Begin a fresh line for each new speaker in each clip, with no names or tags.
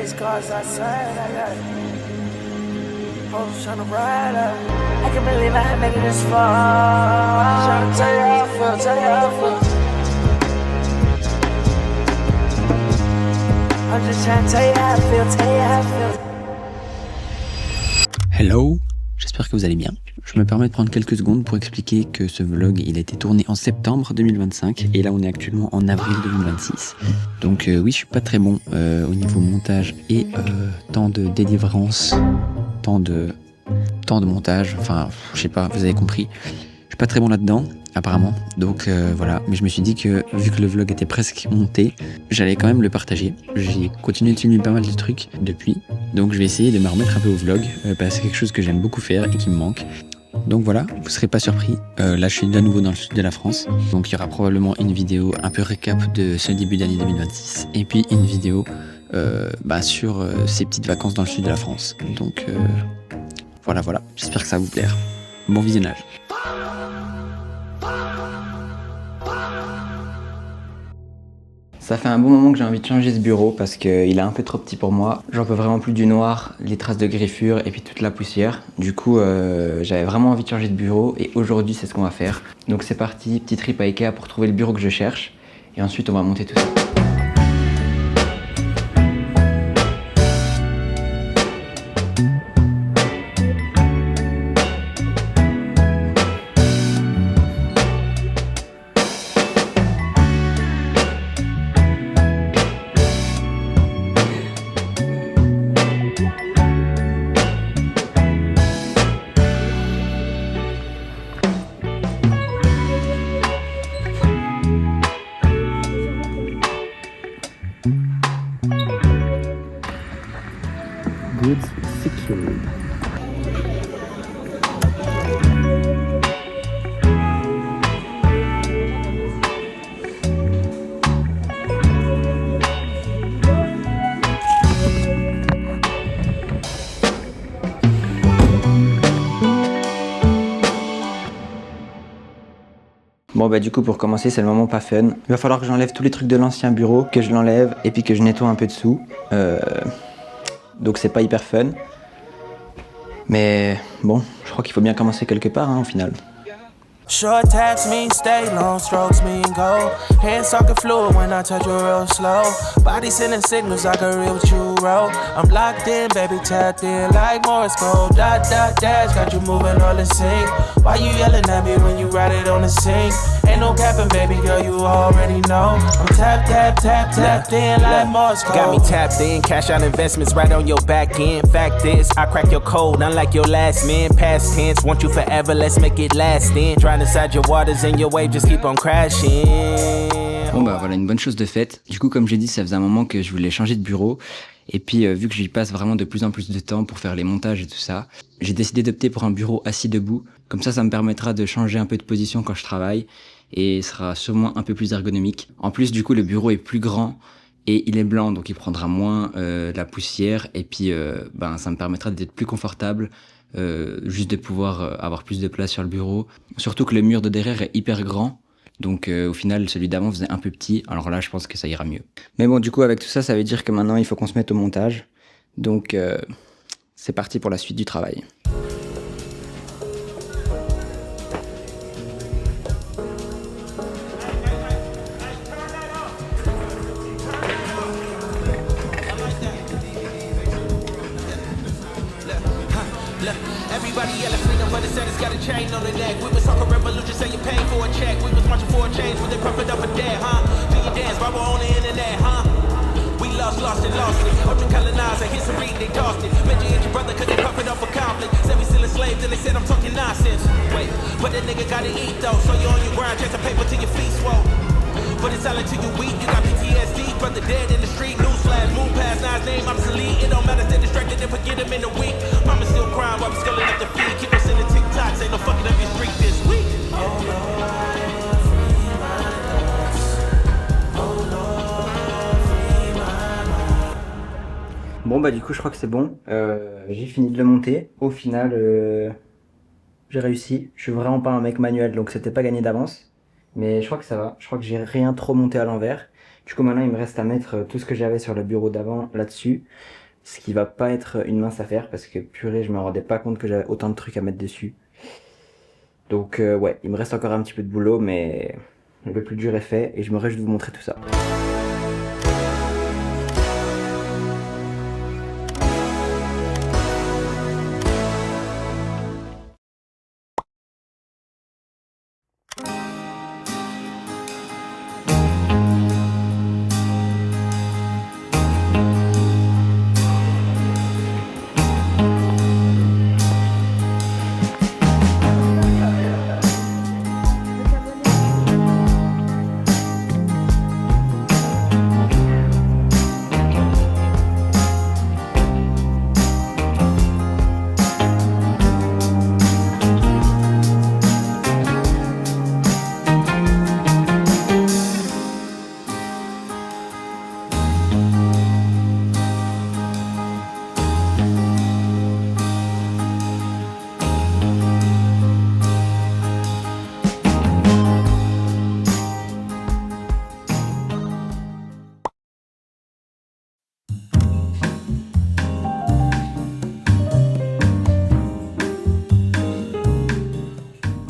race cars outside. I got hoes tryna ride up. I can't believe I made it this far. Tryna tell you how I feel, tell you how I feel. I'm just trying to tell you how I feel, tell you how I feel.
Hello, j'espère que vous allez bien. Je me permets de prendre quelques secondes pour expliquer que ce vlog il a été tourné en septembre 2025 et là on est actuellement en avril 2026. Donc oui, je suis pas très bon au niveau montage et temps de délivrance, temps de montage, enfin je sais pas, vous avez compris. Je suis pas très bon là-dedans apparemment, donc voilà, mais je me suis dit que vu que le vlog était presque monté, j'allais quand même le partager. J'ai continué de filmer pas mal de trucs depuis, donc je vais essayer de me remettre un peu au vlog, parce que c'est quelque chose que j'aime beaucoup faire et qui me manque. Donc voilà, vous serez pas surpris, là je suis de nouveau dans le sud de la France, donc il y aura probablement une vidéo un peu récap de ce début d'année 2026, et puis une vidéo sur ces petites vacances dans le sud de la France. Donc voilà, j'espère que ça va vous plaire. Bon visionnage. Ça fait un bon moment que j'ai envie de changer ce bureau parce qu'il est un peu trop petit pour moi. J'en peux vraiment plus du noir, les traces de griffures et puis toute la poussière. Du coup, j'avais vraiment envie de changer de bureau et aujourd'hui, c'est ce qu'on va faire. Donc c'est parti, petit trip à Ikea pour trouver le bureau que je cherche. Et ensuite, on va monter tout ça. Goods secured. Bon bah du coup pour commencer c'est le moment pas fun. Il va falloir que j'enlève tous les trucs de l'ancien bureau, que je l'enlève et puis que je nettoie un peu dessous. Donc c'est pas hyper fun. Mais bon, je crois qu'il faut bien commencer quelque part au final.
Short taps mean stay, long strokes mean go. Hands talking fluid when I touch you real slow. Body sending signals like a real true roll. I'm locked in, baby, tapped in like Morse code. Dot, dot, dash, got you moving all in sync. Why you yelling at me when you ride it on the sink? Ain't no capping, baby girl, you already know. I'm tapped in like Morse code.
Got me tapped in, cash out investments right on your back end. Fact is, I crack your code, unlike your last man. Past tense, want you forever, let's make it last in. Trying to side your waters and your wave just keep on crashing.
Bon bah voilà, une bonne chose de faite. Du coup comme j'ai dit, ça faisait un moment que je voulais changer de bureau. Et puis vu que j'y passe vraiment de plus en plus de temps pour faire les montages et tout ça, j'ai décidé d'opter pour un bureau assis debout. Comme ça me permettra de changer un peu de position quand je travaille et sera sûrement un peu plus ergonomique. En plus du coup le bureau est plus grand et il est blanc donc il prendra moins la poussière et puis ça me permettra d'être plus confortable, juste de pouvoir avoir plus de place sur le bureau. Surtout que le mur de derrière est hyper grand. Donc au final celui d'avant faisait un peu petit, alors là je pense que ça ira mieux. Mais bon du coup avec tout ça, ça veut dire que maintenant il faut qu'on se mette au montage. Donc c'est parti pour la suite du travail.
Everybody yelling freedom, but it said it's got a chain on their neck. We was talking revolution, say you're paying for a check. We was marching for a change, but they pumping up a dead, huh? Do you dance, Bible on the internet, huh? We lost it. Ultra colonizer, history, they tossed it. Mention your brother, cause they pumping up a conflict. Said we still enslaved, and they said I'm talking nonsense. Wait, but that nigga gotta eat though. So you on your grind, chase the paper till your feet swole. But it's silent till you weak, you got PTSD. Brother dead in the street, newsflash, move past Nine's name, I'm obsolete. It don't matter, stay distracted and forget him in a week. Mama still crying while we sculling up the feed. Keep us sending TikToks, ain't no fucking up your street this week. Oh Lord, free my thoughts. Oh Lord, free my mind.
Bon bah du coup je crois que c'est bon, j'ai fini de le monter. Au final j'ai réussi, je suis vraiment pas un mec manuel donc c'était pas gagné d'avance. Mais je crois que ça va, je crois que j'ai rien trop monté à l'envers.
Du coup maintenant il me reste à mettre tout ce que j'avais sur le bureau d'avant là-dessus, ce qui va pas être une mince affaire parce que purée je me rendais pas compte que j'avais autant de trucs à mettre dessus. Donc ouais, il me reste encore un petit peu de boulot mais le plus dur est fait et je me réjouis de vous montrer tout ça.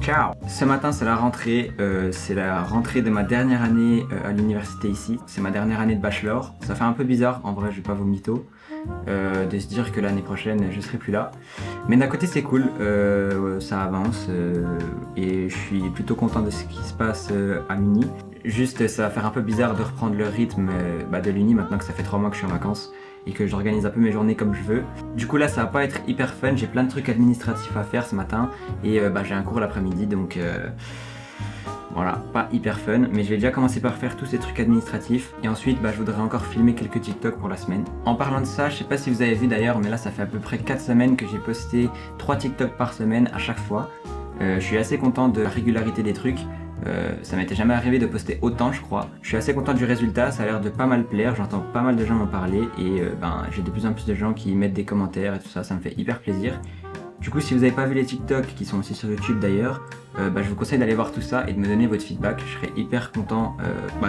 Ciao. Ce matin c'est la rentrée de ma dernière année à l'université ici. C'est ma dernière année de bachelor. Ça fait un peu bizarre, en vrai je vais pas vous mytho, de se dire que l'année prochaine je serai plus là. Mais d'un côté c'est cool, ça avance et je suis plutôt content de ce qui se passe à l'uni. Juste ça va faire un peu bizarre de reprendre le rythme de l'uni maintenant que ça fait 3 mois que je suis en vacances et que j'organise un peu mes journées comme je veux. Du coup là ça va pas être hyper fun, j'ai plein de trucs administratifs à faire ce matin et j'ai un cours l'après-midi donc voilà, pas hyper fun, mais je vais déjà commencer par faire tous ces trucs administratifs et ensuite je voudrais encore filmer quelques TikTok pour la semaine. En parlant de ça, je sais pas si vous avez vu d'ailleurs, mais là ça fait à peu près 4 semaines que j'ai posté 3 TikTok par semaine à chaque fois. Je suis assez content de la régularité des trucs. Ça m'était jamais arrivé de poster autant je crois. Je suis assez content du résultat, ça a l'air de pas mal plaire, j'entends pas mal de gens m'en parler et j'ai de plus en plus de gens qui mettent des commentaires et tout ça, ça me fait hyper plaisir. Du coup si vous n'avez pas vu les TikTok qui sont aussi sur YouTube d'ailleurs, je vous conseille d'aller voir tout ça et de me donner votre feedback, je serais hyper content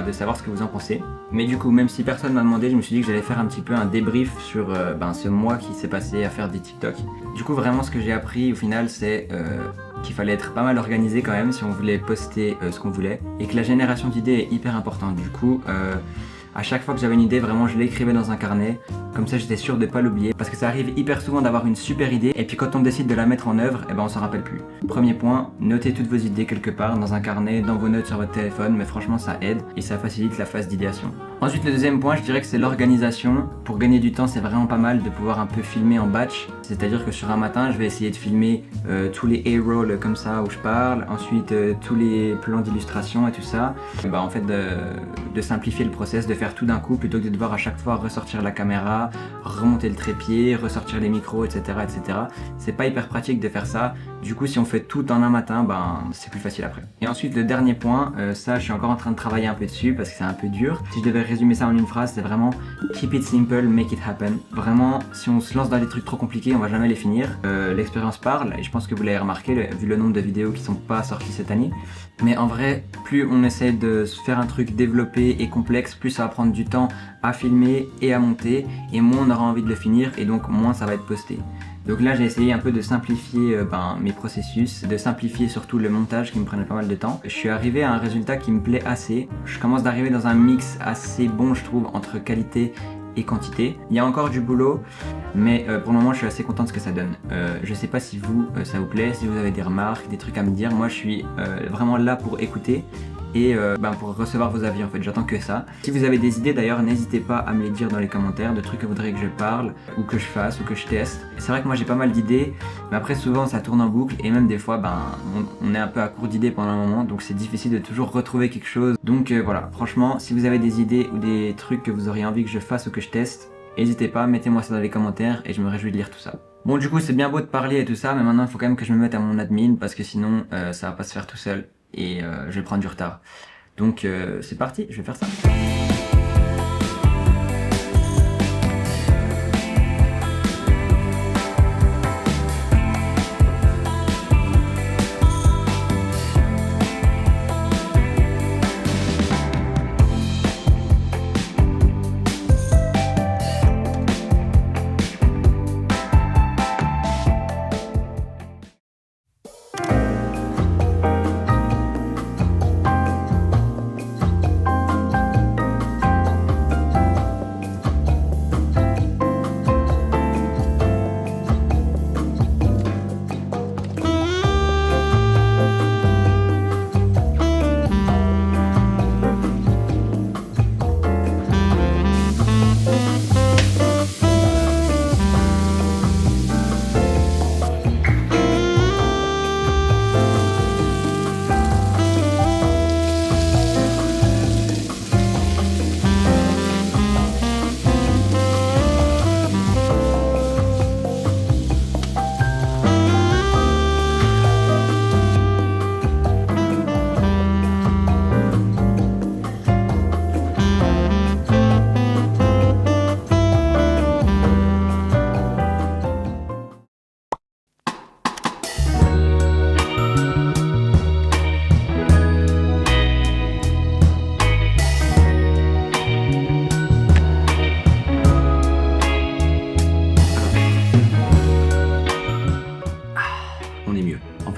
de savoir ce que vous en pensez. Mais du coup même si personne m'a demandé, je me suis dit que j'allais faire un petit peu un débrief sur ce mois qui s'est passé à faire des TikTok. Du coup vraiment ce que j'ai appris au final c'est qu'il fallait être pas mal organisé quand même si on voulait poster ce qu'on voulait et que la génération d'idées est hyper importante. Du coup à chaque fois que j'avais une idée, vraiment je l'écrivais dans un carnet, comme ça j'étais sûr de pas l'oublier parce que ça arrive hyper souvent d'avoir une super idée et puis quand on décide de la mettre en œuvre, on s'en rappelle plus. Premier point, notez toutes vos idées quelque part dans un carnet, dans vos notes sur votre téléphone, mais franchement ça aide et ça facilite la phase d'idéation. Ensuite le deuxième point, je dirais que c'est l'organisation. Pour gagner du temps, c'est vraiment pas mal de pouvoir un peu filmer en batch, c'est-à-dire que sur un matin je vais essayer de filmer tous les A-rolls comme ça où je parle, ensuite tous les plans d'illustration et tout ça, en fait de simplifier le process, de faire tout d'un coup plutôt que de devoir à chaque fois ressortir la caméra, remonter le trépied, ressortir les micros, etc. C'est pas hyper pratique de faire ça. Du coup si on fait tout en un matin, c'est plus facile après. Et ensuite le dernier point, ça je suis encore en train de travailler un peu dessus parce que c'est un peu dur. Si je devais résumer ça en une phrase, c'est vraiment keep it simple, make it happen. Vraiment si on se lance dans des trucs trop compliqués, on va jamais les finir. L'expérience parle et je pense que vous l'avez remarqué vu le nombre de vidéos qui sont pas sorties cette année. Mais en vrai, plus on essaie de se faire un truc développé et complexe, plus ça va prendre du temps à filmer et à monter et moins on aura envie de le finir et donc moins ça va être posté. Donc là j'ai essayé un peu de simplifier mes processus, de simplifier surtout le montage qui me prenait pas mal de temps. Je suis arrivé à un résultat qui me plaît assez. Je commence d'arriver dans un mix assez bon je trouve entre qualité et quantité. Il y a encore du boulot mais pour le moment je suis assez content de ce que ça donne. Je sais pas si vous ça vous plaît, si vous avez des remarques, des trucs à me dire. Moi je suis vraiment là pour écouter et pour recevoir vos avis en fait, j'attends que ça. Si vous avez des idées d'ailleurs, n'hésitez pas à me les dire dans les commentaires, de trucs que vous voudriez que je parle, ou que je fasse, ou que je teste. C'est vrai que moi j'ai pas mal d'idées, mais après souvent ça tourne en boucle, et même des fois on est un peu à court d'idées pendant un moment, donc c'est difficile de toujours retrouver quelque chose. Donc voilà, franchement, si vous avez des idées ou des trucs que vous auriez envie que je fasse ou que je teste, n'hésitez pas, mettez-moi ça dans les commentaires, et je me réjouis de lire tout ça. Bon du coup c'est bien beau de parler et tout ça, mais maintenant il faut quand même que je me mette à mon admin, parce que sinon ça va pas se faire tout seul. Et je vais prendre du retard. Donc c'est parti, je vais faire ça.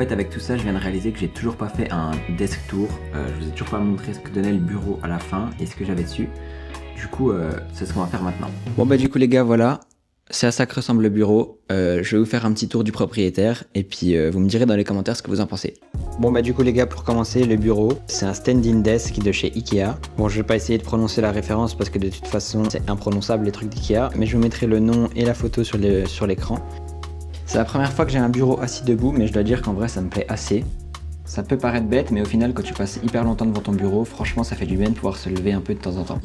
fait, avec tout ça, je viens de réaliser que j'ai toujours pas fait un desk tour. Je vous ai toujours pas montré ce que donnait le bureau à la fin et ce que j'avais dessus. Du coup, c'est ce qu'on va faire maintenant. Bon bah du coup les gars, voilà. C'est à ça que ressemble le bureau. Je vais vous faire un petit tour du propriétaire et puis vous me direz dans les commentaires ce que vous en pensez. Bon bah du coup les gars, pour commencer, le bureau, c'est un standing desk de chez Ikea. Bon, je vais pas essayer de prononcer la référence parce que de toute façon c'est imprononçable les trucs d'Ikea, mais je vous mettrai le nom et la photo sur l'écran. C'est la première fois que j'ai un bureau assis debout, mais je dois dire qu'en vrai ça me plaît assez. Ça peut paraître bête, mais au final quand tu passes hyper longtemps devant ton bureau, franchement ça fait du bien de pouvoir se lever un peu de temps en temps.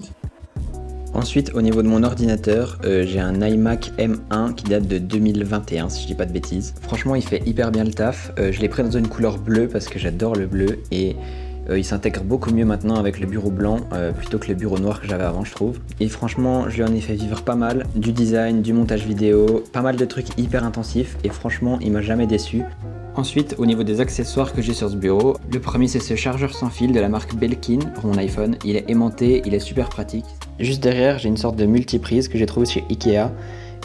Ensuite, au niveau de mon ordinateur, j'ai un iMac M1 qui date de 2021 si je dis pas de bêtises. Franchement, il fait hyper bien le taf. Je l'ai pris dans une couleur bleue parce que j'adore le bleu et il s'intègre beaucoup mieux maintenant avec le bureau blanc plutôt que le bureau noir que j'avais avant, je trouve. Et franchement, je lui en ai fait vivre pas mal, du design, du montage vidéo, pas mal de trucs hyper intensifs et franchement, il m'a jamais déçu. Ensuite, au niveau des accessoires que j'ai sur ce bureau, le premier c'est ce chargeur sans fil de la marque Belkin pour mon iPhone. Il est aimanté, il est super pratique. Juste derrière, j'ai une sorte de multiprise que j'ai trouvé chez Ikea.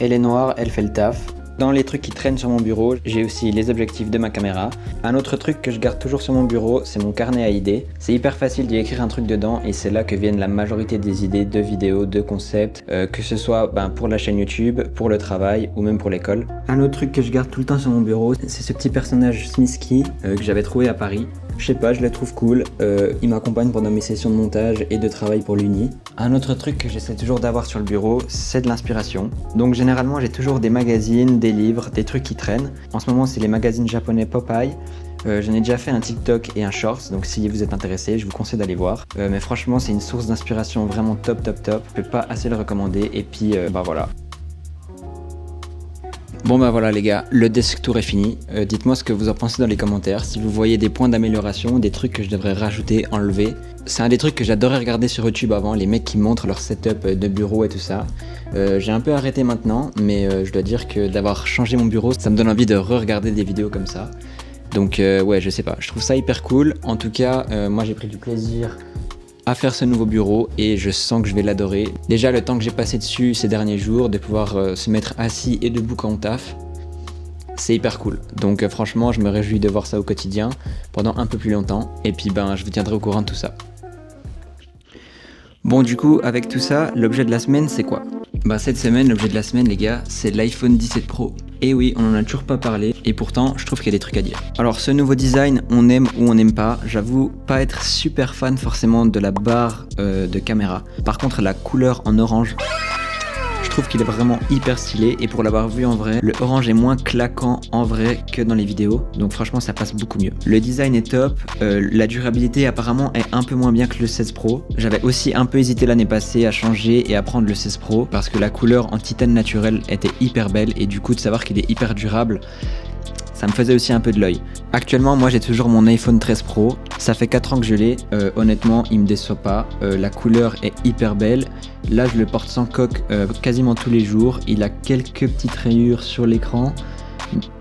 Elle est noire, elle fait le taf. Dans les trucs qui traînent sur mon bureau, j'ai aussi les objectifs de ma caméra. Un autre truc que je garde toujours sur mon bureau, c'est mon carnet à idées. C'est hyper facile d'y écrire un truc dedans et c'est là que viennent la majorité des idées de vidéos, de concepts, que ce soit pour la chaîne YouTube, pour le travail ou même pour l'école. Un autre truc que je garde tout le temps sur mon bureau, c'est ce petit personnage Smisky que j'avais trouvé à Paris. Je sais pas, je le trouve cool, il m'accompagne pendant mes sessions de montage et de travail pour l'Uni. Un autre truc que j'essaie toujours d'avoir sur le bureau, c'est de l'inspiration. Donc généralement j'ai toujours des magazines, des livres, des trucs qui traînent. En ce moment c'est les magazines japonais Popeye. J'en ai déjà fait un TikTok et un Shorts, donc si vous êtes intéressé, je vous conseille d'aller voir. Mais franchement c'est une source d'inspiration vraiment top. Je peux pas assez le recommander et puis voilà. Bon bah voilà les gars, le desk tour est fini. Dites-moi ce que vous en pensez dans les commentaires, si vous voyez des points d'amélioration, des trucs que je devrais rajouter, enlever. C'est un des trucs que j'adorais regarder sur YouTube avant, les mecs qui montrent leur setup de bureau et tout ça. J'ai un peu arrêté maintenant, mais je dois dire que d'avoir changé mon bureau, ça me donne envie de re-regarder des vidéos comme ça. Donc ouais, je sais pas, je trouve ça hyper cool. En tout cas, moi j'ai pris du plaisir à faire ce nouveau bureau et je sens que je vais l'adorer. Déjà le temps que j'ai passé dessus ces derniers jours, de pouvoir se mettre assis et debout quand on taffe, c'est hyper cool. Donc franchement je me réjouis de voir ça au quotidien pendant un peu plus longtemps et puis je vous tiendrai au courant de tout ça. Bon du coup avec tout ça, l'objet de la semaine c'est quoi ? Cette semaine l'objet de la semaine les gars, c'est l'iPhone 17 Pro. Et oui, on en a toujours pas parlé, et pourtant, je trouve qu'il y a des trucs à dire. Alors, ce nouveau design, on aime ou on n'aime pas. J'avoue pas être super fan forcément de la barre de caméra. Par contre, la couleur en orange, je trouve qu'il est vraiment hyper stylé. Et pour l'avoir vu en vrai, le orange est moins claquant en vrai que dans les vidéos. Donc franchement, ça passe beaucoup mieux. Le design est top. La durabilité apparemment est un peu moins bien que le 16 Pro. J'avais aussi un peu hésité l'année passée à changer et à prendre le 16 Pro parce que la couleur en titane naturel était hyper belle et du coup de savoir qu'il est hyper durable, ça me faisait aussi un peu de l'œil. Actuellement, moi j'ai toujours mon iPhone 13 Pro. Ça fait 4 ans que je l'ai. Honnêtement, il me déçoit pas. La couleur est hyper belle. Là, je le porte sans coque quasiment tous les jours. Il a quelques petites rayures sur l'écran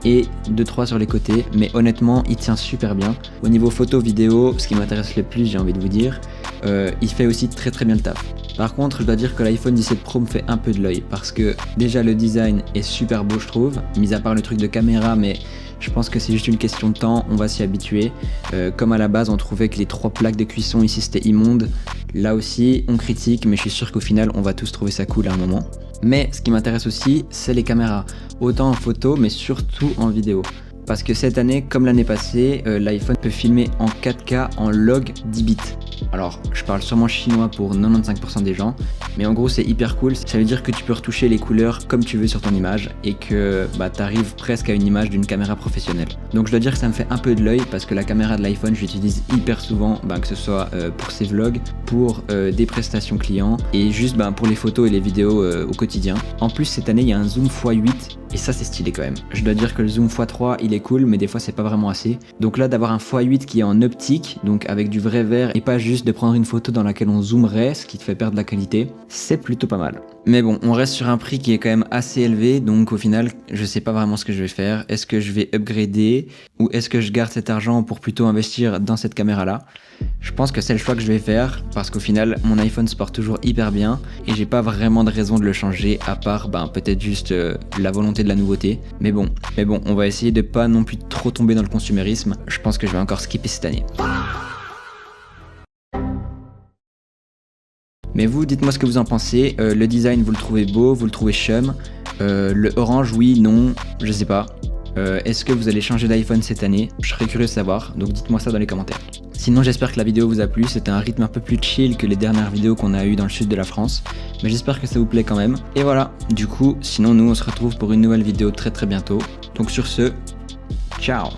et 2-3 sur les côtés. Mais honnêtement, il tient super bien. Au niveau photo, vidéo, ce qui m'intéresse le plus, j'ai envie de vous dire, il fait aussi très bien le taf. Par contre, je dois dire que l'iPhone 17 Pro me fait un peu de l'œil parce que déjà le design est super beau je trouve, mis à part le truc de caméra, mais je pense que c'est juste une question de temps, on va s'y habituer. Comme à la base on trouvait que les 3 plaques de cuisson ici c'était immonde, là aussi on critique, mais je suis sûr qu'au final on va tous trouver ça cool à un moment. Mais ce qui m'intéresse aussi, c'est les caméras, autant en photo mais surtout en vidéo. Parce que cette année, comme l'année passée, l'iPhone peut filmer en 4K en log 10 bits. Alors, je parle sûrement chinois pour 95% des gens, mais en gros c'est hyper cool. Ça veut dire que tu peux retoucher les couleurs comme tu veux sur ton image et que t'arrives presque à une image d'une caméra professionnelle. Donc je dois dire que ça me fait un peu de l'œil parce que la caméra de l'iPhone je l'utilise hyper souvent, que ce soit pour ses vlogs, pour des prestations clients et juste pour les photos et les vidéos au quotidien. En plus cette année il y a un zoom x8 et ça c'est stylé quand même. Je dois dire que le zoom x3 il est cool mais des fois c'est pas vraiment assez. Donc là d'avoir un x8 qui est en optique, donc avec du vrai verre et pas juste de prendre une photo dans laquelle on zoomerait, ce qui te fait perdre la qualité, c'est plutôt pas mal. Mais bon, on reste sur un prix qui est quand même assez élevé, donc au final, je sais pas vraiment ce que je vais faire. Est-ce que je vais upgrader ou est-ce que je garde cet argent pour plutôt investir dans cette caméra-là? Je pense que c'est le choix que je vais faire parce qu'au final, mon iPhone se porte toujours hyper bien et j'ai pas vraiment de raison de le changer à part peut-être juste la volonté de la nouveauté. Mais bon, on va essayer de pas non plus trop tomber dans le consumérisme. Je pense que je vais encore skipper cette année. Mais vous, dites-moi ce que vous en pensez. Le design, vous le trouvez beau, vous le trouvez chum. Le orange, oui, non, je sais pas. Est-ce que vous allez changer d'iPhone cette année? Je serais curieux de savoir, donc dites-moi ça dans les commentaires. Sinon, j'espère que la vidéo vous a plu. C'était un rythme un peu plus chill que les dernières vidéos qu'on a eues dans le sud de la France. Mais j'espère que ça vous plaît quand même. Et voilà, du coup, sinon nous on se retrouve pour une nouvelle vidéo très bientôt. Donc sur ce, ciao!